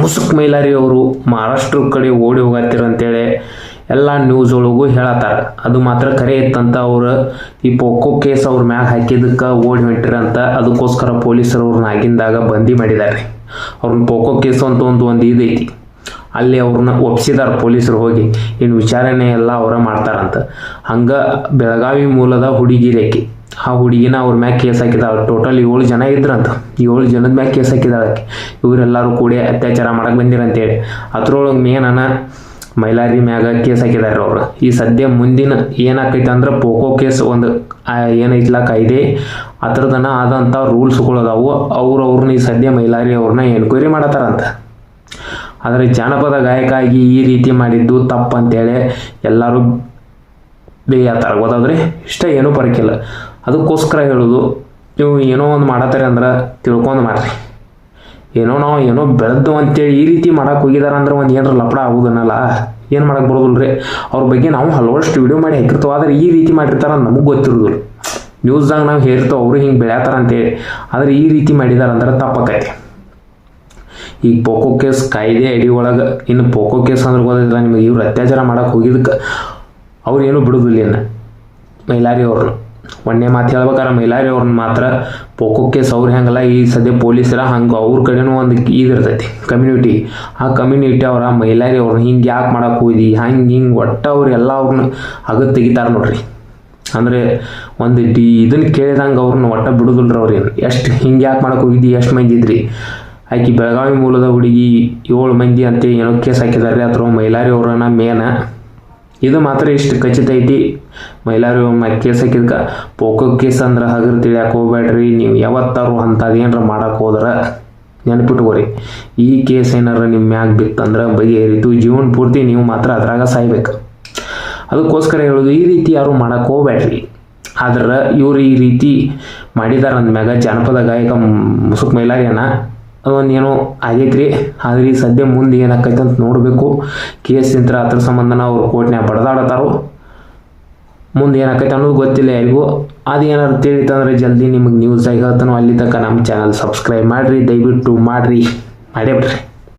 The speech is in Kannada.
ಮುಸುಕ್ ಮೈಲಾರಿ ಅವರು ಮಹಾರಾಷ್ಟ್ರ ಕಡೆ ಓಡಿ ಹೋಗತ್ತೀರ ಅಂತೇಳಿ ಎಲ್ಲ ನ್ಯೂಸ್ ಒಳಗೂ ಹೇಳತ್ತಾರ. ಅದು ಮಾತ್ರ ಖರೆ ಇತ್ತಂತ. ಅವ್ರು ಈ ಪೋಕೋ ಕೇಸ್ ಅವ್ರ ಮ್ಯಾಗ ಹಾಕಿದ್ದಕ್ಕೆ ಓಡಿ ಹೊಂಟಿರಂತ. ಅದಕ್ಕೋಸ್ಕರ ಪೊಲೀಸರು ಅವ್ರನ್ನ ಆಗಿಂದಾಗ ಬಂದಿ ಮಾಡಿದ್ದಾರೆ. ಅವ್ರನ್ನ ಪೋಕೋ ಕೇಸ್ ಅಂತ ಒಂದು ಇದೈತಿ, ಅಲ್ಲಿ ಅವ್ರನ್ನ ಒಪ್ಸಿದಾರ ಪೊಲೀಸರು ಹೋಗಿ. ಇನ್ನು ವಿಚಾರಣೆ ಎಲ್ಲ ಅವರ ಮಾಡ್ತಾರಂತ. ಹಂಗ ಬೆಳಗಾವಿ ಮೂಲದ ಹುಡುಗಿ ರೇಖೆ, ಆ ಹುಡುಗಿನ ಅವ್ರ ಮ್ಯಾಗ ಕೇಸ್ ಹಾಕಿದಾಳೆ. ಟೋಟಲ್ 7 ಜನ ಇದ್ರಂತ. 7 ಜನದ ಮ್ಯಾಗ ಕೇಸ್ ಹಾಕಿದಾಳೆ. ಇವರೆಲ್ಲರೂ ಕೂಡಿ ಅತ್ಯಾಚಾರ ಮಾಡಕ್ಕೆ ಬಂದಿರಂತೇಳಿ. ಅದ್ರೊಳಗೆ ಮೇನನ ಮೈಲಾರಿ ಮ್ಯಾಗ ಕೇಸ್ ಹಾಕಿದಾರೆ ಅವರು. ಈ ಸದ್ಯ ಮುಂದಿನ ಏನಾಕೈತೆ ಅಂದ್ರೆ ಪೋಕೋ ಕೇಸ್ ಒಂದು ಏನೈತ್ಲ ಕಾಯ್ದೆ ಆ ಥರದನ ಆದಂಥ ರೂಲ್ಸ್ಗಳದಾವು. ಅವ್ರನ್ನ ಈ ಸದ್ಯ ಮೈಲಾರಿ ಅವ್ರನ್ನ ಎನ್ಕ್ವೈರಿ ಮಾಡತ್ತಾರಂತ. ಆದರೆ ಜಾನಪದ ಗಾಯಕ ಆಗಿ ಈ ರೀತಿ ಮಾಡಿದ್ದು ತಪ್ಪಂತೇಳಿ ಎಲ್ಲರೂ ಬೇಯತ್ತಾರ. ಗೊತ್ತಾದ್ರೆ ಇಷ್ಟ ಏನೂ ಪರಕಿಲ್ಲ. ಅದಕ್ಕೋಸ್ಕರ ಹೇಳೋದು, ನೀವು ಏನೋ ಒಂದು ಮಾಡತ್ತಾರೆ ಅಂದ್ರೆ ತಿಳ್ಕೊಂಡು ಮಾಡ್ರಿ. ನಾವು ಬೆಳೆದು ಅಂತೇಳಿ ಈ ರೀತಿ ಮಾಡಕ್ಕೆ ಹೋಗಿದಾರ ಅಂದ್ರೆ ಒಂದು ಏನಾರ ಲಪಡ ಆಗೋದನ್ನಲ್ಲ, ಏನು ಮಾಡಕ್ಕೆ ಬರೋದಿಲ್ಲ. ಅವ್ರ ಬಗ್ಗೆ ನಾವು ಹಲವಷ್ಟು ವಿಡಿಯೋ ಮಾಡಿ ಹಾಕಿರ್ತಾವೆ. ಆದರೆ ಈ ರೀತಿ ಮಾಡಿರ್ತಾರ ನಮಗೆ ಗೊತ್ತಿರೋದಿಲ್ಲ. ನ್ಯೂಸ್ದಾಗ ನಾವು ಹೇಳಿರ್ತಾವೆ ಅವರು ಹಿಂಗೆ ಬೆಳೆಯತ್ತಾರ ಅಂತೇಳಿ. ಆದರೆ ಈ ರೀತಿ ಮಾಡಿದಾರ ಅಂದ್ರೆ ತಪ್ಪಾಕೈತಿ. ಈಗ ಪೋಕೋ ಕೇಸ್ ಕಾಯ್ದೆ ಅಡಿ ಒಳಗೆ, ಇನ್ನು ಪೋಕೋ ಕೇಸ್ ಅಂದ್ರೆ ಗೊತ್ತಿಲ್ಲ ನಿಮಗೆ. ಇವ್ರು ಅತ್ಯಾಚಾರ ಮಾಡಕ್ಕೆ ಹೋಗಿದ್ದಕ್ಕೆ ಅವ್ರು ಏನೂ ಬಿಡೋದಿಲ್ಲ. ಇನ್ನು ಮೈಲಾರಿ ಅವ್ರನ್ನ ಒಂದೇ ಮಾತು ಹೇಳ್ಬೇಕಾರೆ ಮೈಲಾರಿ ಅವ್ರನ್ನ ಮಾತ್ರ ಪೋಕೋ ಕೇಸ್ ಅವ್ರು ಹೆಂಗಲ್ಲ, ಈ ಸದ್ಯ ಪೊಲೀಸರ ಹಂಗೆ ಅವ್ರ ಕಡೆನೂ ಒಂದು ಇದಿರ್ತೈತಿ ಕಮ್ಯುನಿಟಿ. ಆ ಕಮ್ಯುನಿಟಿ ಅವರ ಮೈಲಾರಿ ಅವ್ರನ್ನ ಹಿಂಗೆ ಯಾಕೆ ಮಾಡಕ್ಕೆ ಹೋಗಿ ಹಿಂಗೆ ಒಟ್ಟು ಅವ್ರು ಎಲ್ಲ ಅವ್ರನ್ನ ಅಗದು ತೆಗಿತಾರೆ ನೋಡ್ರಿ. ಅಂದರೆ ಒಂದು ಇದನ್ನು ಕೇಳಿದಂಗೆ ಅವ್ರನ್ನ ಒಟ್ಟ ಬಿಡೋದಿಲ್ರಿ. ಅವ್ರೇನು ಎಷ್ಟು ಹಿಂಗೆ ಯಾಕೆ ಮಾಡಕ್ಕೆ ಹೋಗಿದ್ದಿ, ಎಷ್ಟು ಮಂದಿ ಇದ್ರಿ. ಆಕೆ ಬೆಳಗಾವಿ ಮೂಲದ ಹುಡುಗಿ 7 ಮಂದಿ ಅಂತ ಏನೋ ಕೇಸ್ ಹಾಕಿದ್ದಾರೆ. ಅಥವಾ ಮೈಲಾರಿ ಅವ್ರನ್ನ ಮೇನ. ಇದು ಮಾತ್ರ ಇಷ್ಟು ಖಚಿತ ಐತಿ, ಮೈಲಾರಿ ಅವ್ರ ಕೇಸ್ ಹಾಕಿದ್ಕ ಪೋಕೋ ಕೇಸ್ ಅಂದ್ರೆ ಹಗರು ತಿಳಿಯಕ್ಕೆ ಹೋಗ್ಬೇಡ್ರಿ. ನೀವು ಯಾವತ್ತಾರು ಅಂಥದ್ದು ಏನಾರ ಮಾಡಕ್ಕೆ ಹೋದ್ರೆ ನೆನಪಿಟ್ಕೋರಿ, ಈ ಕೇಸ್ ಏನಾರ ನಿಮ್ಮ ಮ್ಯಾಗ ಬಿತ್ತಂದ್ರೆ ಬಗೆಹರಿತು. ಜೀವನ ಪೂರ್ತಿ ನೀವು ಮಾತ್ರ ಅದ್ರಾಗ ಸಾಯ್ಬೇಕು. ಅದಕ್ಕೋಸ್ಕರ ಹೇಳೋದು, ಈ ರೀತಿ ಯಾರು ಮಾಡಕ್ಕೆ ಹೋಗ್ಬೇಡ್ರಿ. ಆದ್ರೆ ಇವರು ಈ ರೀತಿ ಮಾಡಿದಾರ ಅಂದಮ್ಯಾಗ ಜಾನಪದ ಗಾಯಕ ಮುಸುಕ್ ಮೈಲಾರಿಯನ್ನ ಅದೊಂದು ಏನೋ ಆಗೈತ್ರಿ. ಆದ್ರೆ ಈ ಸದ್ಯ ಮುಂದೆ ಏನಾಕೈತೆ ಅಂತ ನೋಡಬೇಕು. ಕೇಸ್ ನಿಂತ್ರ ಅದ್ರ ಸಂಬಂಧನ ಅವ್ರು ಕೋರ್ಟ್ನ್ಯಾಗ ಬಡದಾಡತಾರೋ. ಮುಂದೆ ಏನಾಕೈತೆ ಅನ್ನೋದು ಗೊತ್ತಿಲ್ಲ ಯಾರಿಗೂ. ಅದು ಏನಾದ್ರು ತಿಳಿತಂದ್ರೆ ಜಲ್ದಿ ನಿಮಗೆ ನ್ಯೂಸ್ ಆಗಿ ಹೇಳ್ತಾನೋ. ಅಲ್ಲಿ ತನಕ ನಮ್ಮ ಚಾನಲ್ ಸಬ್ಸ್ಕ್ರೈಬ್ ಮಾಡಿರಿ, ದಯವಿಟ್ಟು ಮಾಡಿರಿ, ಮಾಡೇ ಬಿಡ್ರಿ.